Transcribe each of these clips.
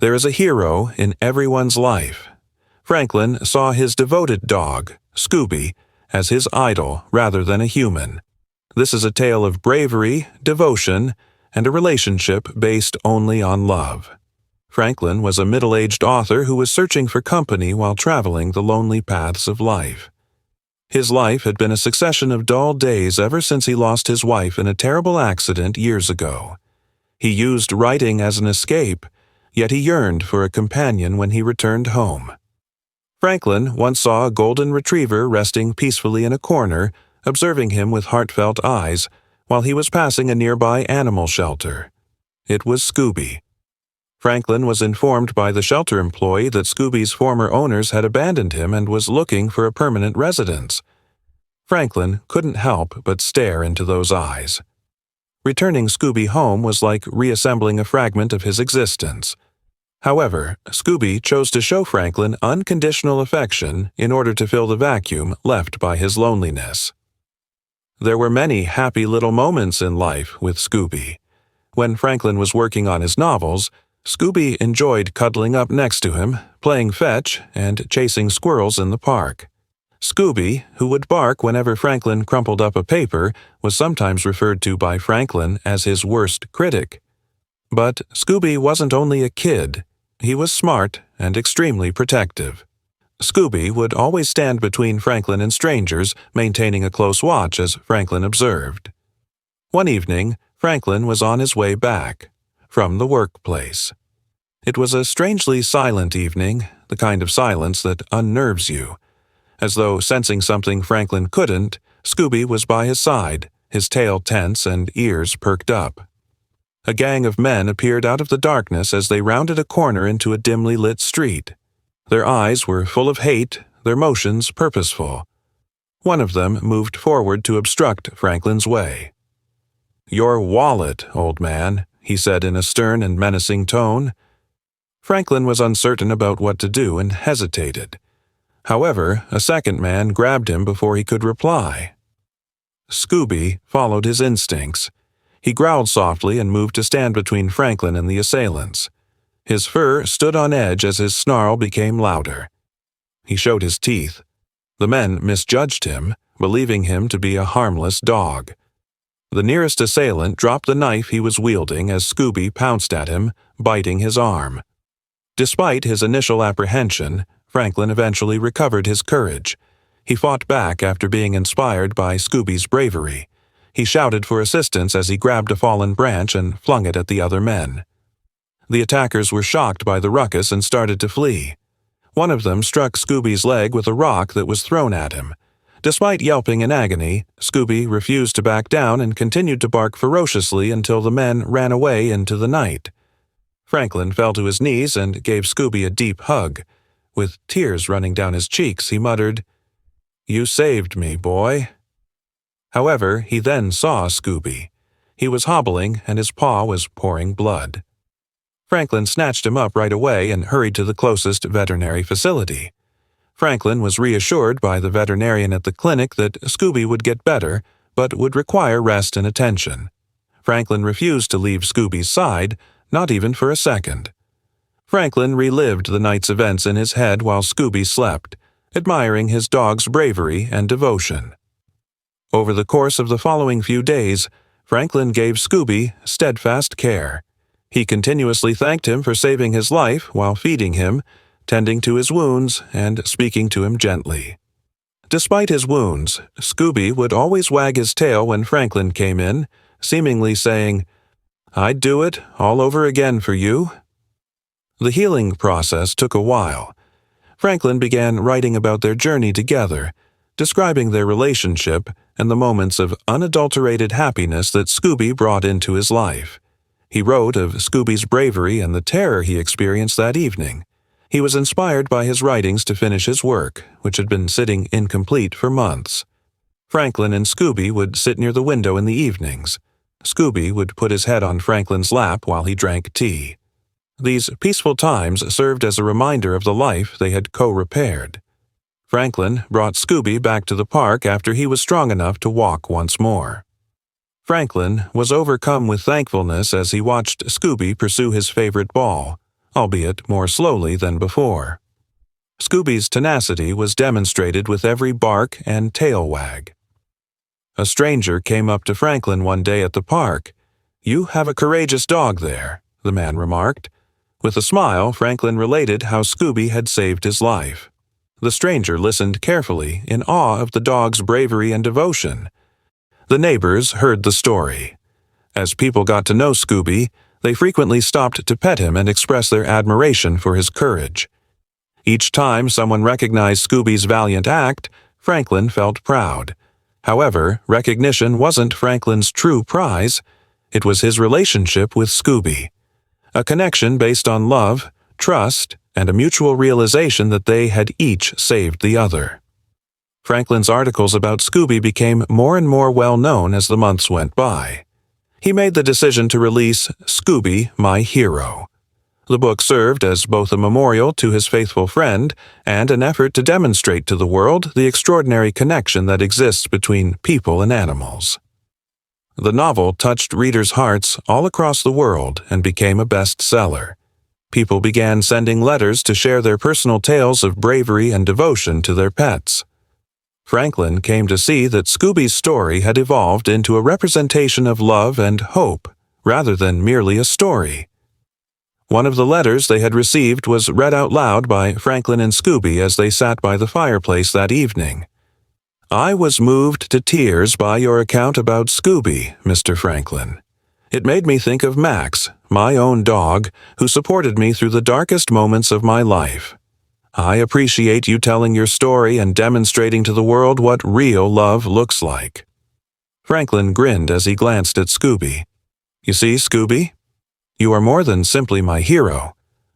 There is a hero in everyone's life. Franklin saw his devoted dog, Scooby, as his idol rather than a human. This is a tale of bravery, devotion, and a relationship based only on love. Franklin was a middle-aged author who was searching for company while traveling the lonely paths of life. His life had been a succession of dull days ever since he lost his wife in a terrible accident years ago. He used writing as an escape, yet he yearned for a companion when he returned home. Franklin once saw a golden retriever resting peacefully in a corner, observing him with heartfelt eyes, while he was passing a nearby animal shelter. It was Scooby. Franklin was informed by the shelter employee that Scooby's former owners had abandoned him and was looking for a permanent residence. Franklin couldn't help but stare into those eyes. Returning Scooby home was like reassembling a fragment of his existence. However, Scooby chose to show Franklin unconditional affection in order to fill the vacuum left by his loneliness. There were many happy little moments in life with Scooby. When Franklin was working on his novels, Scooby enjoyed cuddling up next to him, playing fetch, and chasing squirrels in the park. Scooby, who would bark whenever Franklin crumpled up a paper, was sometimes referred to by Franklin as his worst critic. But Scooby wasn't only a kid. He was smart and extremely protective. Scooby would always stand between Franklin and strangers, maintaining a close watch as Franklin observed. One evening, Franklin was on his way back from the workplace. It was a strangely silent evening, the kind of silence that unnerves you. As though sensing something Franklin couldn't, Scooby was by his side, his tail tense and ears perked up. A gang of men appeared out of the darkness as they rounded a corner into a dimly lit street. Their eyes were full of hate, their motions purposeful. One of them moved forward to obstruct Franklin's way. "Your wallet, old man," he said in a stern and menacing tone. Franklin was uncertain about what to do and hesitated. However, a second man grabbed him before he could reply. Scooby followed his instincts. He growled softly and moved to stand between Franklin and the assailants. His fur stood on edge as his snarl became louder. He showed his teeth. The men misjudged him, believing him to be a harmless dog. The nearest assailant dropped the knife he was wielding as Scooby pounced at him, biting his arm. Despite his initial apprehension, Franklin eventually recovered his courage. He fought back after being inspired by Scooby's bravery. He shouted for assistance as he grabbed a fallen branch and flung it at the other men. The attackers were shocked by the ruckus and started to flee. One of them struck Scooby's leg with a rock that was thrown at him. Despite yelping in agony, Scooby refused to back down and continued to bark ferociously until the men ran away into the night. Franklin fell to his knees and gave Scooby a deep hug. With tears running down his cheeks, he muttered, "You saved me, boy." However, he then saw Scooby. He was hobbling and his paw was pouring blood. Franklin snatched him up right away and hurried to the closest veterinary facility. Franklin was reassured by the veterinarian at the clinic that Scooby would get better, but would require rest and attention. Franklin refused to leave Scooby's side, not even for a second. Franklin relived the night's events in his head while Scooby slept, admiring his dog's bravery and devotion. Over the course of the following few days, Franklin gave Scooby steadfast care. He continuously thanked him for saving his life while feeding him, tending to his wounds, and speaking to him gently. Despite his wounds, Scooby would always wag his tail when Franklin came in, seemingly saying, "I'd do it all over again for you." The healing process took a while. Franklin began writing about their journey together, describing their relationship and the moments of unadulterated happiness that Scooby brought into his life. He wrote of Scooby's bravery and the terror he experienced that evening. He was inspired by his writings to finish his work, which had been sitting incomplete for months. Franklin and Scooby would sit near the window in the evenings. Scooby would put his head on Franklin's lap while he drank tea. These peaceful times served as a reminder of the life they had co-repaired. Franklin brought Scooby back to the park after he was strong enough to walk once more. Franklin was overcome with thankfulness as he watched Scooby pursue his favorite ball, albeit more slowly than before. Scooby's tenacity was demonstrated with every bark and tail wag. A stranger came up to Franklin one day at the park. "You have a courageous dog there," the man remarked. With a smile, Franklin related how Scooby had saved his life. The stranger listened carefully, in awe of the dog's bravery and devotion. The neighbors heard the story. As people got to know Scooby, they frequently stopped to pet him and express their admiration for his courage. Each time someone recognized Scooby's valiant act, Franklin felt proud. However, recognition wasn't Franklin's true prize. It was his relationship with Scooby. A connection based on love, trust, and a mutual realization that they had each saved the other. Franklin's articles about Scooby became more and more well-known as the months went by. He made the decision to release Scooby, My Hero. The book served as both a memorial to his faithful friend and an effort to demonstrate to the world the extraordinary connection that exists between people and animals. The novel touched readers' hearts all across the world and became a bestseller. People began sending letters to share their personal tales of bravery and devotion to their pets. Franklin came to see that Scooby's story had evolved into a representation of love and hope, rather than merely a story. One of the letters they had received was read out loud by Franklin and Scooby as they sat by the fireplace that evening. "I was moved to tears by your account about Scooby, Mr. Franklin. It made me think of Max, my own dog, who supported me through the darkest moments of my life. I appreciate you telling your story and demonstrating to the world what real love looks like." Franklin grinned as he glanced at Scooby. "You see, Scooby? You are more than simply my hero.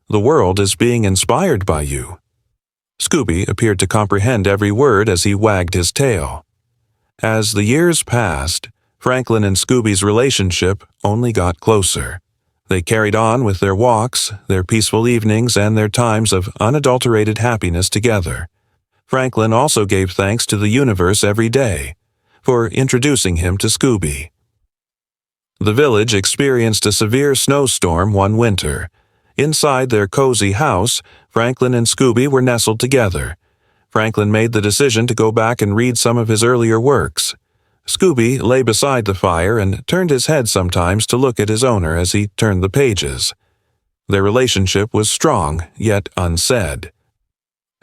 The world is being inspired by you." Scooby appeared to comprehend every word as he wagged his tail. As the years passed, Franklin and Scooby's relationship only got closer. They carried on with their walks, their peaceful evenings, and their times of unadulterated happiness together. Franklin also gave thanks to the universe every day for introducing him to Scooby. The village experienced a severe snowstorm one winter. Inside their cozy house, Franklin and Scooby were nestled together. Franklin made the decision to go back and read some of his earlier works. Scooby lay beside the fire and turned his head sometimes to look at his owner as he turned the pages. Their relationship was strong, yet unsaid.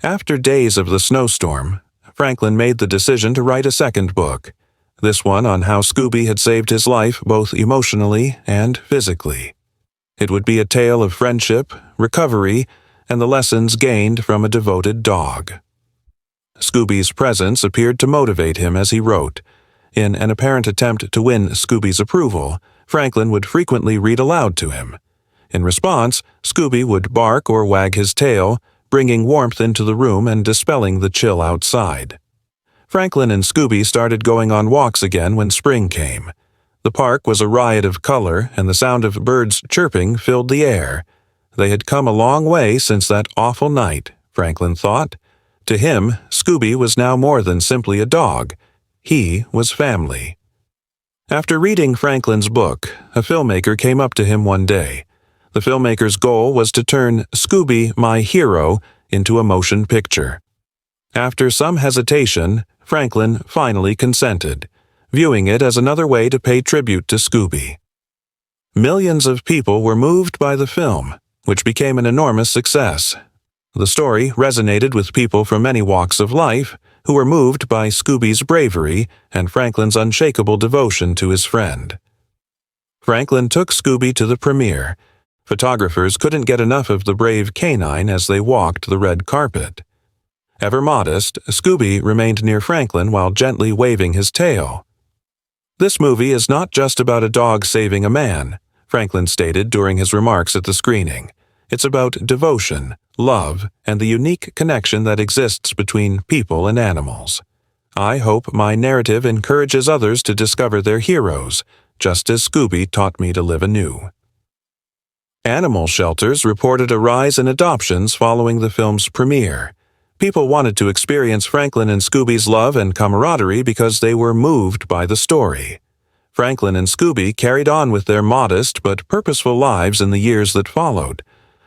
After days of the snowstorm, Franklin made the decision to write a second book, this one on how Scooby had saved his life both emotionally and physically. It would be a tale of friendship, recovery, and the lessons gained from a devoted dog. Scooby's presence appeared to motivate him as he wrote. In an apparent attempt to win Scooby's approval, Franklin would frequently read aloud to him. In response, Scooby would bark or wag his tail, bringing warmth into the room and dispelling the chill outside. Franklin and Scooby started going on walks again when spring came. The park was a riot of color, and the sound of birds chirping filled the air. They had come a long way since that awful night, Franklin thought. To him, Scooby was now more than simply a dog. He was family. After reading Franklin's book, a filmmaker came up to him one day. The filmmaker's goal was to turn Scooby, My Hero into a motion picture. After some hesitation, Franklin finally consented, viewing it as another way to pay tribute to Scooby. Millions of people were moved by the film, which became an enormous success. The story resonated with people from many walks of life who were moved by Scooby's bravery and Franklin's unshakable devotion to his friend. Franklin took Scooby to the premiere. Photographers couldn't get enough of the brave canine as they walked the red carpet. Ever modest, Scooby remained near Franklin while gently waving his tail. "This movie is not just about a dog saving a man," Franklin stated during his remarks at the screening. "It's about devotion, love, and the unique connection that exists between people and animals. I hope my narrative encourages others to discover their heroes, just as Scooby taught me to live anew." Animal shelters reported a rise in adoptions following the film's premiere. People wanted to experience Franklin and Scooby's love and camaraderie because they were moved by the story. Franklin and Scooby carried on with their modest but purposeful lives in the years that followed.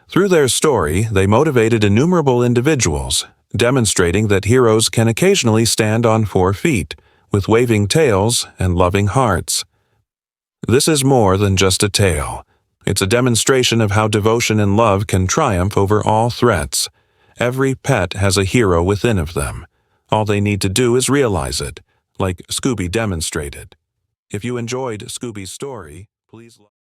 Through their story, they motivated innumerable individuals, demonstrating that heroes can occasionally stand on 4 feet, with waving tails and loving hearts. This is more than just a tale. It's a demonstration of how devotion and love can triumph over all threats. Every pet has a hero within of them. All they need to do is realize it, like Scooby demonstrated. If you enjoyed Scooby's story, please